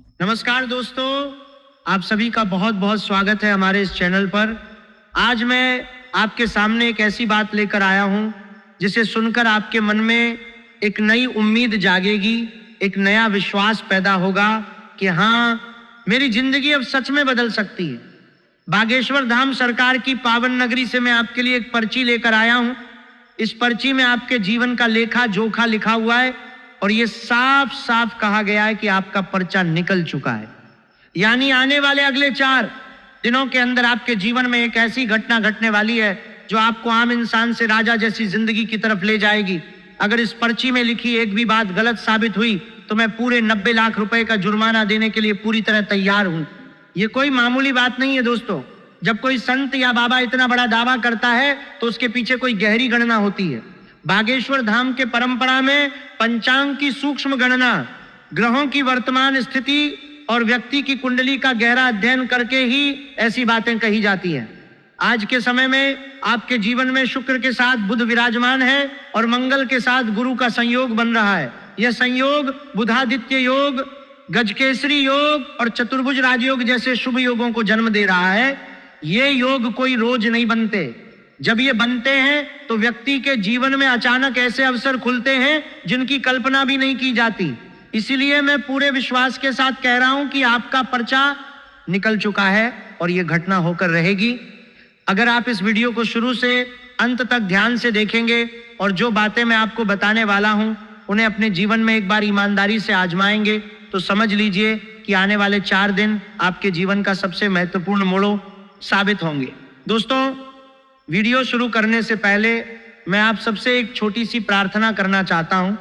नमस्कार दोस्तों, आप सभी का बहुत बहुत स्वागत है हमारे इस चैनल पर। आज मैं आपके सामने एक ऐसी बात लेकर आया हूं जिसे सुनकर आपके मन में एक नई उम्मीद जागेगी, एक नया विश्वास पैदा होगा कि हाँ, मेरी जिंदगी अब सच में बदल सकती है। बागेश्वर धाम सरकार की पावन नगरी से मैं आपके लिए एक पर्ची लेकर आया हूं। इस पर्ची में आपके जीवन का लेखा जोखा लिखा हुआ है और ये साफ साफ कहा गया है कि आपका पर्चा निकल चुका है। यानी आने वाले अगले 4 दिनों के अंदर आपके जीवन में एक ऐसी घटना घटने वाली है जो आपको आम इंसान से राजा जैसी जिंदगी की तरफ ले जाएगी। अगर इस पर्ची में लिखी एक भी बात गलत साबित हुई तो मैं पूरे 90 लाख रुपए का जुर्माना देने के लिए पूरी तरह तैयार हूं। ये कोई मामूली बात नहीं है दोस्तों। जब कोई संत या बाबा इतना बड़ा दावा करता है तो उसके पीछे कोई गहरी गणना होती है। बागेश्वर धाम के परंपरा में पंचांग की सूक्ष्म गणना, ग्रहों की वर्तमान स्थिति और व्यक्ति की कुंडली का गहरा अध्ययन करके ही ऐसी बातें कही जाती हैं। आज के समय में आपके जीवन में शुक्र के साथ बुध विराजमान है और मंगल के साथ गुरु का संयोग बन रहा है। यह संयोग बुधादित्य योग, गजकेसरी योग और चतुर्भुज राजयोग जैसे शुभ योगों को जन्म दे रहा है। ये योग कोई रोज नहीं बनते। जब ये बनते हैं तो व्यक्ति के जीवन में अचानक ऐसे अवसर खुलते हैं जिनकी कल्पना भी नहीं की जाती। इसीलिए मैं पूरे विश्वास के साथ कह रहा हूं कि आपका पर्चा निकल चुका है और ये घटना होकर रहेगी। अगर आप इस वीडियो को शुरू से अंत तक ध्यान से देखेंगे और जो बातें मैं आपको बताने वाला हूं उन्हें अपने जीवन में एक बार ईमानदारी से आजमाएंगे तो समझ लीजिए कि आने वाले 4 दिन आपके जीवन का सबसे महत्वपूर्ण मोड़ साबित होंगे। दोस्तों, वीडियो शुरू करने से पहले मैं आप सबसे एक छोटी सी प्रार्थना करना चाहता हूं।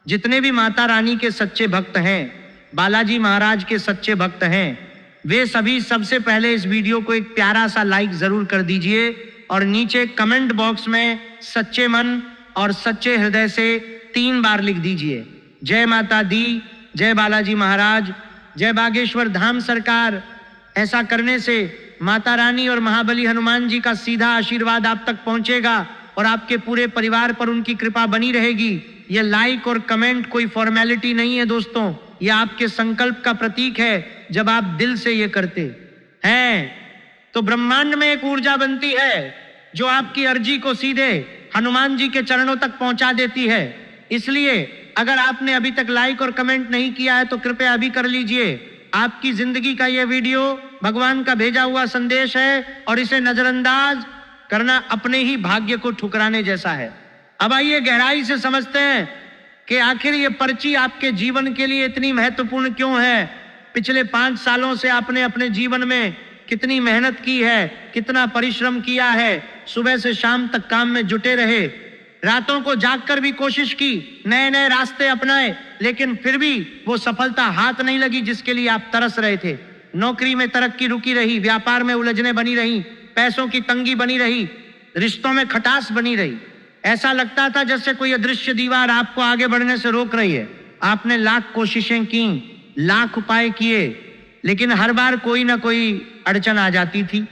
जितने भी माता रानी के सच्चे भक्त हैं, बालाजी महाराज के सच्चे भक्त हैं, वे सभी सबसे पहले इस वीडियो को एक प्यारा सा लाइक जरूर कर दीजिए और नीचे कमेंट बॉक्स में सच्चे मन और सच्चे हृदय से 3 बार लिख दीजिए। जय माता दी, जय बालाजी महाराज, जय बागेश्वर धाम सरकार। ऐसा करने से माता रानी और महाबली हनुमान जी का सीधा आशीर्वाद आप तक पहुंचेगा और आपके पूरे परिवार पर उनकी कृपा बनी रहेगी। यह लाइक और कमेंट कोई फॉर्मेलिटी नहीं है दोस्तों, यह आपके संकल्प का प्रतीक है। जब आप दिल से ये करते हैं तो ब्रह्मांड में एक ऊर्जा बनती है जो आपकी अर्जी को सीधे हनुमान जी के चरणों तक पहुंचा देती है। इसलिए अगर आपने अभी तक लाइक और कमेंट नहीं किया है तो कृपया अभी कर लीजिए। आपकी जिंदगी का यह वीडियो भगवान का भेजा हुआ संदेश है और इसे नजरअंदाज करना अपने ही भाग्य को ठुकराने जैसा है। अब आइए गहराई से समझते हैं कि आखिर ये पर्ची आपके जीवन के लिए इतनी महत्वपूर्ण क्यों है। पिछले 5 सालों से आपने अपने जीवन में कितनी मेहनत की है, कितना परिश्रम किया है, सुबह से शाम तक काम में जुटे रहे, रातों को जागकर भी कोशिश की, नए नए रास्ते अपनाए, लेकिन फिर भी वो सफलता हाथ नहीं लगी जिसके लिए आप तरस रहे थे। नौकरी में तरक्की रुकी रही, व्यापार में उलझने बनी रही, पैसों की तंगी बनी रही, रिश्तों में खटास बनी रही। ऐसा लगता था जैसे कोई अदृश्य दीवार आपको आगे बढ़ने से रोक रही है। आपने लाख कोशिशें की, लाख उपाय किए, लेकिन हर बार कोई ना कोई अड़चन आ जाती थी।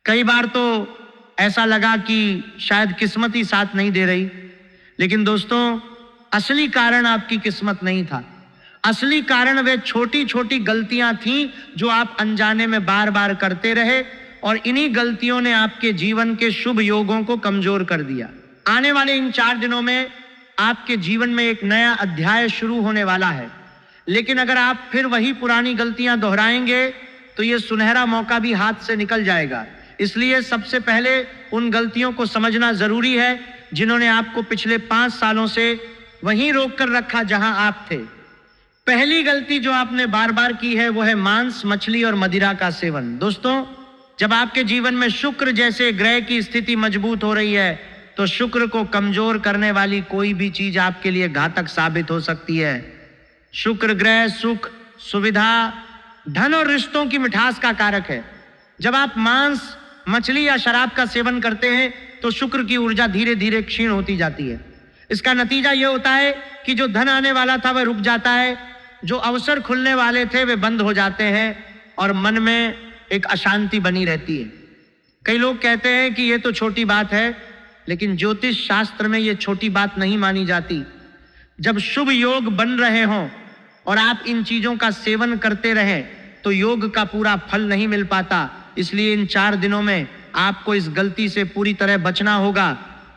कई बार तो ऐसा लगा कि शायद किस्मत ही साथ नहीं दे रही। लेकिन दोस्तों, असली कारण आपकी किस्मत नहीं था। असली कारण वे छोटी छोटी गलतियां थीं जो आप अनजाने में बार बार करते रहे और इन्हीं गलतियों ने आपके जीवन के शुभ योगों को कमजोर कर दिया। आने वाले इन 4 दिनों में आपके जीवन में एक नया अध्याय शुरू होने वाला है, लेकिन अगर आप फिर वही पुरानी गलतियां दोहराएंगे तो ये सुनहरा मौका भी हाथ से निकल जाएगा। इसलिए सबसे पहले उन गलतियों को समझना जरूरी है जिन्होंने आपको पिछले 5 सालों से वहीं रोक कर रखा जहां आप थे। पहली गलती जो आपने बार बार की है वो है मांस, मछली और मदिरा का सेवन। दोस्तों, जब आपके जीवन में शुक्र जैसे ग्रह की स्थिति मजबूत हो रही है तो शुक्र को कमजोर करने वाली कोई भी चीज आपके लिए घातक साबित हो सकती है। शुक्र ग्रह सुख, सुविधा, धन और रिश्तों की मिठास का कारक है। जब आप मांस, मछली या शराब का सेवन करते हैं तो शुक्र की ऊर्जा धीरे धीरे क्षीण होती जाती है। इसका नतीजा यह होता है कि जो धन आने वाला था वह रुक जाता है, जो अवसर खुलने वाले थे वे बंद हो जाते हैं और मन में एक अशांति बनी रहती है। कई लोग कहते हैं कि यह तो छोटी बात है, लेकिन ज्योतिष शास्त्र में यह छोटी बात नहीं मानी जाती। जब शुभ योग बन रहे हों और आप इन चीजों का सेवन करते रहें तो योग का पूरा फल नहीं मिल पाता। इसलिए इन 4 दिनों में आपको इस गलती से पूरी तरह बचना होगा।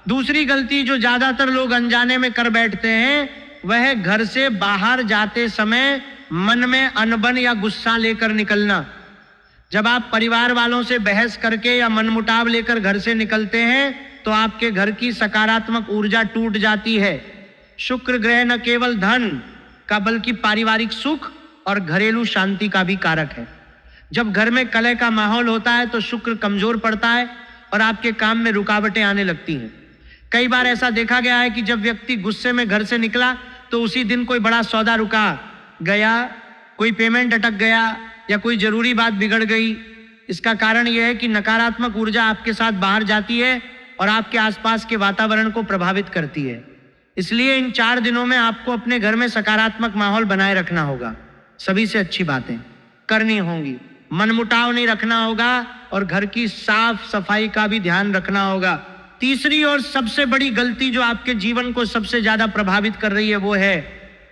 दूसरी गलती जो ज्यादातर लोग अनजाने में कर बैठते हैं वह है घर से बाहर जाते समय मन में अनबन या गुस्सा लेकर निकलना। जब आप परिवार वालों से बहस करके या मनमुटाव लेकर घर से निकलते हैं तो आपके घर की सकारात्मक ऊर्जा टूट जाती है। शुक्र ग्रह न केवल धन का बल्कि पारिवारिक सुख और घरेलू शांति का भी कारक है। जब घर में कलह का माहौल होता है तो शुक्र कमजोर पड़ता है और आपके काम में रुकावटें आने लगती हैं। कई बार ऐसा देखा गया है कि जब व्यक्ति गुस्से में घर से निकला तो उसी दिन कोई बड़ा सौदा रुका गया, कोई पेमेंट अटक गया या कोई जरूरी बात बिगड़ गई। इसका कारण यह है कि नकारात्मक ऊर्जा आपके साथ बाहर जाती है और आपके आसपास के वातावरण को प्रभावित करती है। इसलिए इन 4 दिनों में आपको अपने घर में सकारात्मक माहौल बनाए रखना होगा। सभी से अच्छी बातें करनी होंगी, मनमुटाव नहीं रखना होगा और घर की साफ सफाई का भी ध्यान रखना होगा। तीसरी और सबसे बड़ी गलती जो आपके जीवन को सबसे ज्यादा प्रभावित कर रही है वो है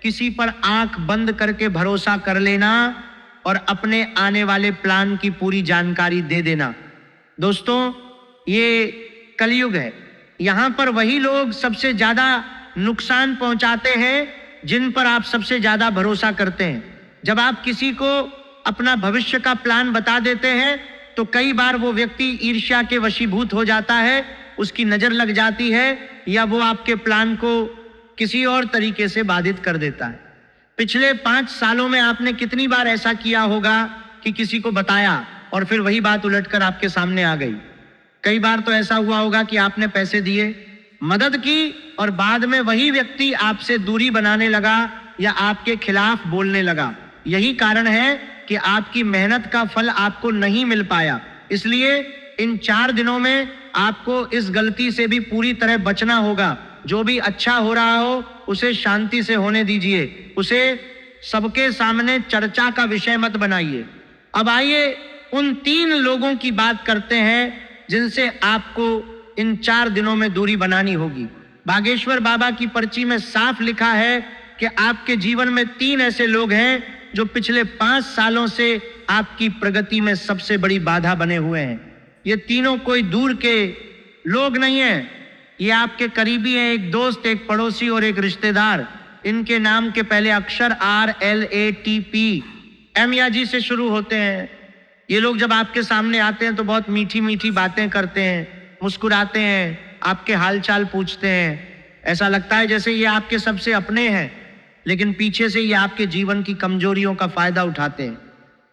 किसी पर आंख बंद करके भरोसा कर लेना और अपने आने वाले प्लान की पूरी जानकारी दे देना। दोस्तों, ये कलयुग है। यहां पर वही लोग सबसे ज्यादा नुकसान पहुंचाते हैं जिन पर आप सबसे ज्यादा भरोसा करते हैं। जब आप किसी को अपना भविष्य का प्लान बता देते हैं तो कई बार वो व्यक्ति ईर्ष्या के वशीभूत हो जाता है, उसकी नजर लग जाती है या वो आपके प्लान को किसी और तरीके से बाधित कर देता है। पिछले 5 सालों में आपने कितनी बार ऐसा किया होगा कि किसी को बताया और फिर वही बात उलटकर आपके सामने आ गई। कई बार तो ऐसा हुआ होगा कि आपने पैसे दिए, मदद की और बाद में वही व्यक्ति आपसे दूरी बनाने लगा या आपके खिलाफ बोलने लगा। यही कारण है कि आपकी मेहनत का फल आपको नहीं मिल पाया। इसलिए इन 4 दिनों में आपको इस गलती से भी पूरी तरह बचना होगा। जो भी अच्छा हो रहा हो उसे शांति से होने दीजिए, उसे सबके सामने चर्चा का विषय मत बनाइए। अब आइए उन 3 लोगों की बात करते हैं जिनसे आपको इन 4 दिनों में दूरी बनानी होगी। बागेश्वर बाबा की पर्ची में साफ लिखा है कि आपके जीवन में 3 ऐसे लोग हैं जो पिछले 5 सालों से आपकी प्रगति में सबसे बड़ी बाधा बने हुए हैं। ये तीनों कोई दूर के लोग नहीं हैं, ये आपके करीबी हैं, एक दोस्त, एक पड़ोसी और एक रिश्तेदार। इनके नाम के पहले अक्षर RLATP M या G से शुरू होते हैं। ये लोग जब आपके सामने आते हैं तो बहुत मीठी मीठी बातें करते हैं, मुस्कुराते हैं, आपके हालचाल पूछते हैं। ऐसा लगता है जैसे ये आपके सबसे अपने हैं, लेकिन पीछे से ये आपके जीवन की कमजोरियों का फायदा उठाते हैं।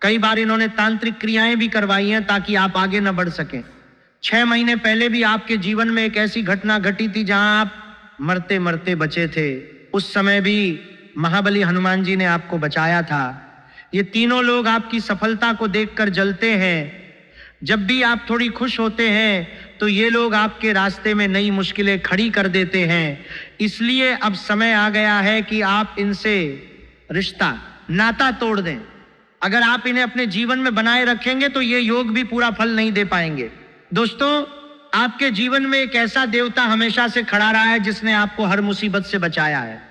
कई बार इन्होंने तांत्रिक क्रियाएं भी करवाई हैं ताकि आप आगे न बढ़ सकें। 6 महीने पहले भी आपके जीवन में एक ऐसी घटना घटी थी जहां आप मरते मरते बचे थे। उस समय भी महाबली हनुमान जी ने आपको बचाया था। ये तीनों लोग आपकी सफलता को देखकर जलते हैं। जब भी आप थोड़ी खुश होते हैं तो ये लोग आपके रास्ते में नई मुश्किलें खड़ी कर देते हैं। इसलिए अब समय आ गया है कि आप इनसे रिश्ता, नाता तोड़ दें। अगर आप इन्हें अपने जीवन में बनाए रखेंगे तो ये योग भी पूरा फल नहीं दे पाएंगे। दोस्तों, आपके जीवन में एक ऐसा देवता हमेशा से खड़ा रहा है जिसने आपको हर मुसीबत से बचाया है।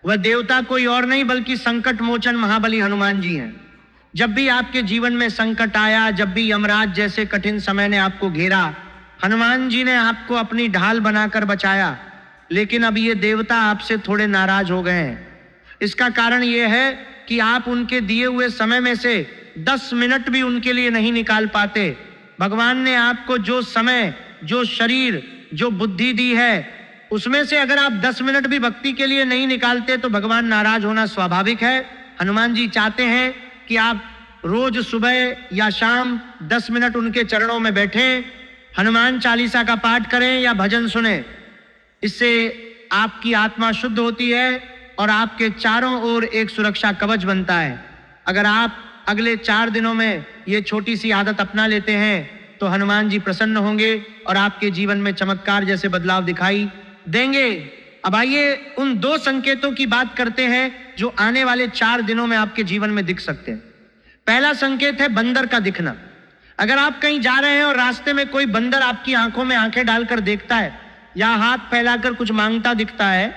वह देवता कोई और नहीं बल्कि संकट मोचन महाबली हनुमान जी हैं। जब भी आपके जीवन में संकट आया, जब भी यमराज जैसे कठिन समय ने आपको घेरा, हनुमान जी ने आपको अपनी ढाल बनाकर बचाया। लेकिन अब ये देवता आपसे थोड़े नाराज हो गए हैं। इसका कारण ये है कि आप उनके दिए हुए समय में से 10 मिनट भी उनके लिए नहीं निकाल पाते। भगवान ने आपको जो समय, जो शरीर, जो बुद्धि दी है, उसमें से अगर आप 10 मिनट भी भक्ति के लिए नहीं निकालते तो भगवान नाराज होना स्वाभाविक है। हनुमान जी चाहते हैं कि आप रोज सुबह या शाम 10 मिनट उनके चरणों में बैठें, हनुमान चालीसा का पाठ करें या भजन सुने। इससे आपकी आत्मा शुद्ध होती है और आपके चारों ओर एक सुरक्षा कवच बनता है। अगर आप अगले 4 दिनों में ये छोटी सी आदत अपना लेते हैं तो हनुमान जी प्रसन्न होंगे और आपके जीवन में चमत्कार जैसे बदलाव दिखाई देंगे। अब आइए उन 2 संकेतों की बात करते हैं जो आने वाले 4 दिनों में आपके जीवन में दिख सकते हैं। पहला संकेत है बंदर का दिखना। अगर आप कहीं जा रहे हैं और रास्ते में कोई बंदर आपकी आंखों में आंखें डालकर देखता है या हाथ फैलाकर कुछ मांगता दिखता है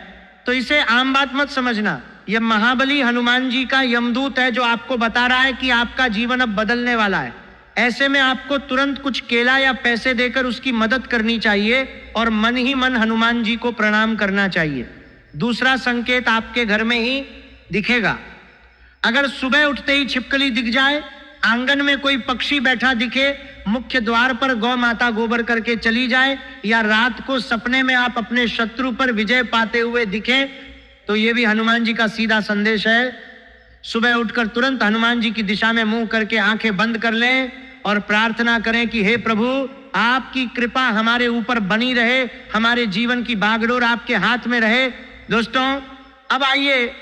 तो इसे आम बात मत समझना। यह महाबली हनुमान जी का यमदूत है जो आपको बता रहा है कि आपका जीवन अब बदलने वाला है। ऐसे में आपको तुरंत कुछ केला या पैसे देकर उसकी मदद करनी चाहिए और मन ही मन हनुमान जी को प्रणाम करना चाहिए। दूसरा संकेत आपके घर में ही दिखेगा। अगर सुबह उठते ही छिपकली दिख जाए, आंगन में कोई पक्षी बैठा दिखे, मुख्य द्वार पर गौ माता गोबर करके चली जाए, या रात को सपने में आप अपने शत्रु पर विजय पाते हुए दिखे, तो ये भी हनुमान जी का सीधा संदेश है। सुबह उठकर तुरंत हनुमान जी की दिशा में मुंह करके आंखें बंद कर लें और प्रार्थना करें कि हे प्रभु, आपकी कृपा हमारे ऊपर बनी रहे, हमारे जीवन की बागडोर आपके हाथ में रहे। दोस्तों, अब आइए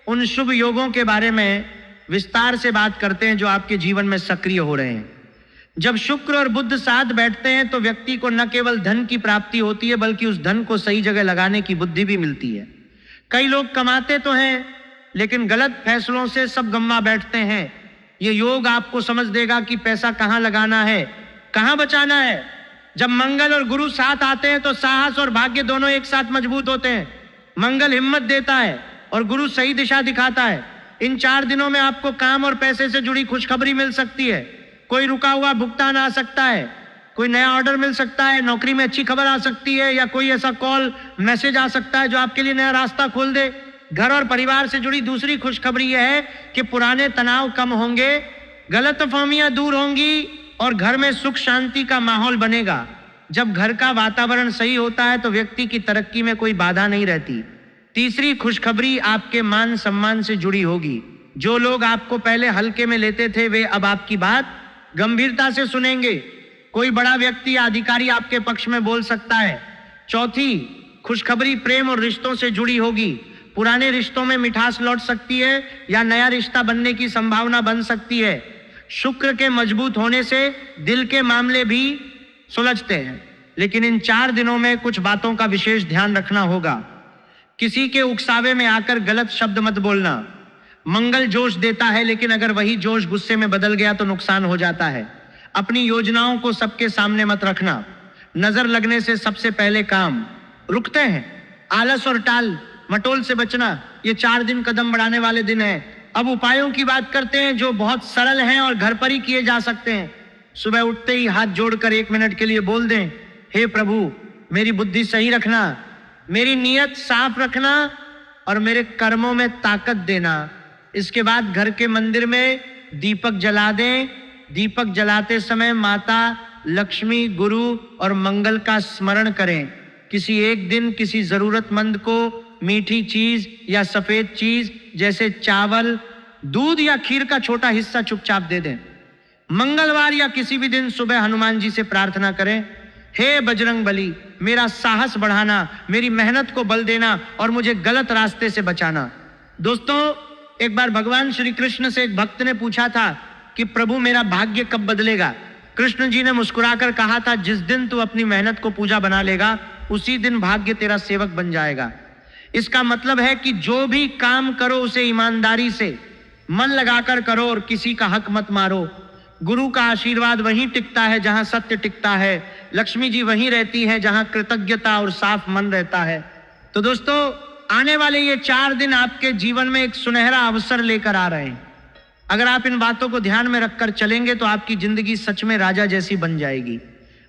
उन शुभ योगों के बारे में विस्तार से बात करते हैं जो आपके जीवन में सक्रिय हो रहे हैं। जब शुक्र और बुध साथ बैठते हैं तो व्यक्ति को न केवल धन की प्राप्ति होती है, बल्कि उस धन को सही जगह लगाने की बुद्धि भी मिलती है। कई लोग कमाते तो हैं, लेकिन गलत फैसलों से सब गंवा बैठते हैं। ये योग आपको समझ देगा कि पैसा कहाँ लगाना है, कहाँ बचाना है। जब मंगल और गुरु साथ आते हैं तो साहस और भाग्य दोनों एक साथ मजबूत होते हैं। मंगल हिम्मत देता है और गुरु सही दिशा दिखाता है। इन 4 दिनों में आपको काम और पैसे से जुड़ी खुशखबरी मिल सकती है। कोई रुका हुआ भुगतान आ सकता है, कोई नया ऑर्डर मिल सकता है, नौकरी में अच्छी खबर आ सकती है, या कोई ऐसा कॉल मैसेज आ सकता है जो आपके लिए नया रास्ता खोल दे। घर और परिवार से जुड़ी दूसरी खुशखबरी यह है कि पुराने तनाव कम होंगे, गलतफहमियां दूर होंगी और घर में सुख शांति का माहौल बनेगा। जब घर का वातावरण सही होता है तो व्यक्ति की तरक्की में कोई बाधा नहीं रहती। तीसरी खुशखबरी आपके मान सम्मान से जुड़ी होगी। जो लोग आपको पहले हल्के में लेते थे, वे अब आपकी बात गंभीरता से सुनेंगे। कोई बड़ा व्यक्ति या अधिकारी आपके पक्ष में बोल सकता है। चौथी खुशखबरी प्रेम और रिश्तों से जुड़ी होगी। पुराने रिश्तों में मिठास लौट सकती है या नया रिश्ता बनने की संभावना बन सकती है। शुक्र के मजबूत होने से दिल के मामले भी सुलझते हैं। लेकिन इन 4 दिनों में कुछ बातों का विशेष ध्यान रखना होगा। किसी के उकसावे में आकर गलत शब्द मत बोलना। मंगल जोश देता है, लेकिन अगर वही जोश गुस्से में बदल गया तो नुकसान हो जाता है। अपनी योजनाओं को सबके सामने मत रखना। नजर लगने से सबसे पहले काम रुकते हैं। आलस और टाल मटोल से बचना। ये 4 दिन कदम बढ़ाने वाले दिन हैं। अब उपायों की बात करते हैं जो बहुत सरल हैं और घर पर ही किए जा सकते हैं। सुबह उठते ही हाथ जोड़कर 1 मिनट के लिए बोल दें, हे प्रभु, मेरी बुद्धि सही रखना, मेरी नीयत साफ रखना और मेरे कर्मों में ताकत देना। इसके बाद घर के मंदिर में दीपक जला दें। दीपक जलाते समय माता लक्ष्मी, गुरु और मंगल का स्मरण करें। किसी एक दिन किसी जरूरतमंद को मीठी चीज या सफेद चीज जैसे चावल, दूध या खीर का छोटा हिस्सा चुपचाप दे दें। मंगलवार या किसी भी दिन सुबह हनुमान जी से प्रार्थना करें, हे बजरंग बली, मेरा साहस बढ़ाना, मेरी मेहनत को बल देना और मुझे गलत रास्ते से बचाना। दोस्तों, एक बार भगवान श्री कृष्ण से एक भक्त ने पूछा था कि प्रभु, मेरा भाग्य कब बदलेगा। कृष्ण जी ने मुस्कुराकर कहा था, जिस दिन तू अपनी मेहनत को पूजा बना लेगा, उसी दिन भाग्य तेरा सेवक बन जाएगा। इसका मतलब है कि जो भी काम करो उसे ईमानदारी से मन लगाकर करो और किसी का हक मत मारो। गुरु का आशीर्वाद वहीं टिकता है जहां सत्य टिकता है। लक्ष्मी जी वहीं रहती है जहां कृतज्ञता और साफ मन रहता है। तो दोस्तों, आने वाले ये 4 दिन आपके जीवन में एक सुनहरा अवसर लेकर आ रहे हैं। अगर आप इन बातों को ध्यान में रखकर चलेंगे तो आपकी जिंदगी सच में राजा जैसी बन जाएगी।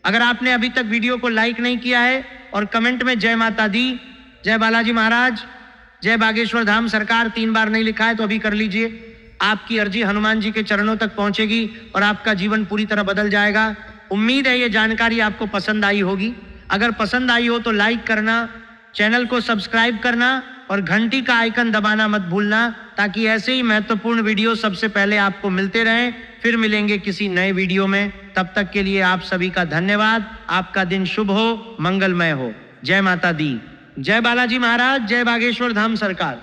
अगर आपने अभी तक वीडियो को लाइक नहीं किया है और कमेंट में जय माता दी, जय बालाजी महाराज, जय बागेश्वर धाम सरकार 3 बार नहीं लिखा है तो अभी कर लीजिए। आपकी अर्जी हनुमान जी के चरणों तक पहुंचेगी और आपका जीवन पूरी तरह बदल जाएगा। उम्मीद है ये जानकारी आपको पसंद आई होगी। अगर पसंद आई हो तो लाइक करना, चैनल को सब्सक्राइब करना और घंटी का आइकन दबाना मत भूलना, ताकि ऐसे ही महत्वपूर्ण वीडियो सबसे पहले आपको मिलते रहें। फिर मिलेंगे किसी नए वीडियो में। तब तक के लिए आप सभी का धन्यवाद। आपका दिन शुभ हो, मंगलमय हो। जय माता दी, जय बालाजी महाराज, जय बागेश्वर धाम सरकार।